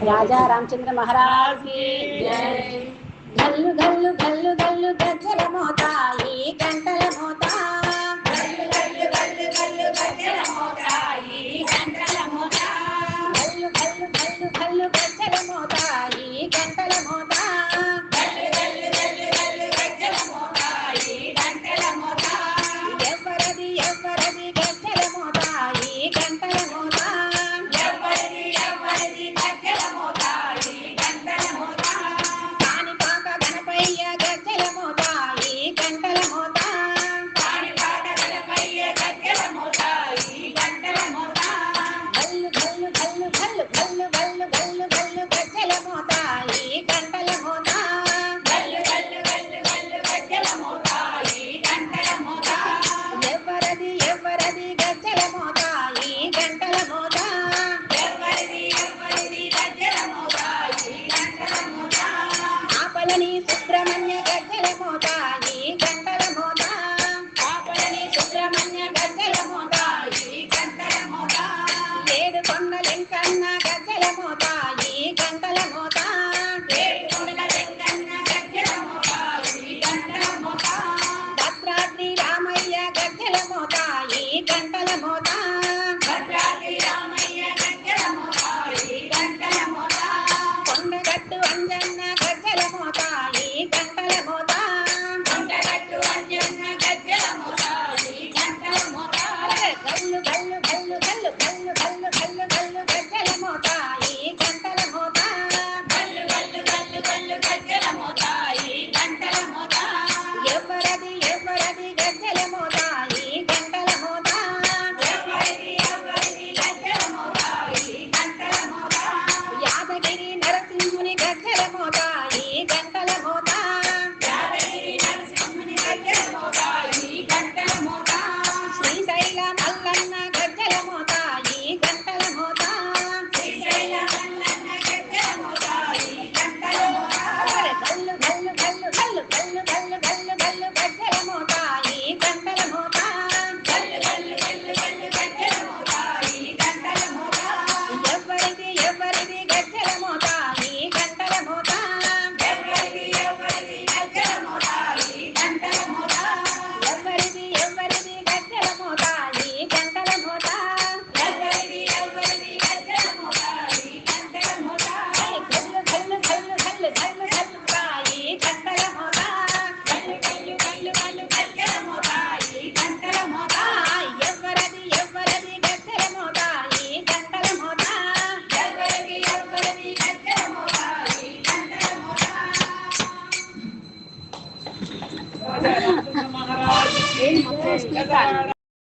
राजा रामचंद्र महाराज की जय। गल्लु गल्लु गल्लु गल्लु गज्जल मोताई गंटल मोता, गल्लु गल्लु गल्लु गल्लु गज्जल मोताई गंटल मोता, गल्लु गल्लु गल्लु गल्लु गज्जल मोताई गंटल मोता, गल्लु गल्लु गल्लु गल्लु गज्जल मोताई गंटल मोता, ఎవ్వరది ఎవ్వరది గజ్జల మోతాయి గంటల మోతా, ఎవ్వరది ఎవ్వరది గజ్జల మోతాయి గంటల మోతా, కాణిపాక గణపయ్య గజ్జల మోతాయి గంటల మోతా, కాణిపాక గణపయ్య గజ్జల మోతాయి గంటల మోతా, గల్లు గల్లు గల్లు గల్లు గల్లు గల్లు గల్లు గల్లు గజ్జల మోతాయి గంటల మోతా, గల్లు గల్లు గల్లు గల్లు గజ్జల మోతాయి గంటల మోతా, ఎవ్వరది ఎవ్వరది గజ్జల మోతాయి గంటల మోతా, ఎవ్వరది ఎవ్వరది గజ్జల మోతాయి గంటల మోతా, ఆపలని సుబ్రహ్మణ్య గజ్జల మోతాయి గంటల మోతా, ఆపలని సుబ్రహ్మణ్య గజ్జల మోతాయి గంటల మోతా, ఏడు కొండలెంకన్న గజ్జల మోతాయి గంటల మోతా, ఏడు కొండలెంకన్న గజ్జల మోతాయి గంటల మోతా, భద్రాద్రి రామయ్య గజ్జల మోతాయి గంటల మోతా, భద్రాద్రి రామయ్య గజ్జల మోతాయి గంటల మోతా, కొండగట్టు అంజన్న గజ్జల మోతాయి గంటల మోతా, కొండగట్టు అంజన్న గజ్జల మోతాయి గంటల మోతా, గల్లు గల్లు గల్లు గల్లు గల్లు గల్లు గల్లు గల్లు గజ్జల మోతాయి గంటల మోతా, గల్లు గల్లు గల్లు గల్లు గజ్జల మోతాయి గంటల మోతా, ఎవ్వరది ఎవ్వరది గజ్జల మోతాయి గంటల మోతా, ఎవ్వరది ఎవ్వరది గజ్జల మోతాయి గంటల మోతా, యాదగిరి నరసింహుని గజ్జల మోతాయి గంటల మోతా, యాదగిరి నరసింహుని గజ్జల మోతాయి గంటల మోతా, శ్రీశైల మల్లన్న గజ్జల మోతాయి గంటల మోతా, శ్రీశైల మల్లన్న గజ్జల మోతాయి గంటల మోతా, గల్లు గల్లు గల్లు గల్లు గల్లు గల్లు గల్లు గల్లు గజ్జల మోతాయి గంటల మోతా, గల్లు గల్లు గల్లు గల్లు గజ్జల మోతాయి గంటల మోతా, ఎవ్వరిది ఎవ్వరిది గజ్జల మోతాయి గంటల మోతా, ఎవ్వరిది ఎవ్వరిది గజ్జల మోతాయి గంటల మోతా, ఎవ్వరిది ఎవ్వరిది గజ్జల మోతాయి గంటల మోతా, ఎవ్వరిది ఎవ్వరిది గజ్జల మోతాయి గంటల మోతా, గల్లు గల్లు గల్లు గల్లు గల్లు గల్లు తాయి గంటల మోతా, గల్లు గల్లు గల్లు గల్లు గజ్జల మోతాయి గంటల మోతా, ఎవ్వరది ఎవ్వరది గజ్జల మోతాయి గంటల మోతా, ఎవ్వరది ఎవ్వరది గజ్జల మోతాయి గంటల మోతా. రాజా రామచంద్ర మహారాజ్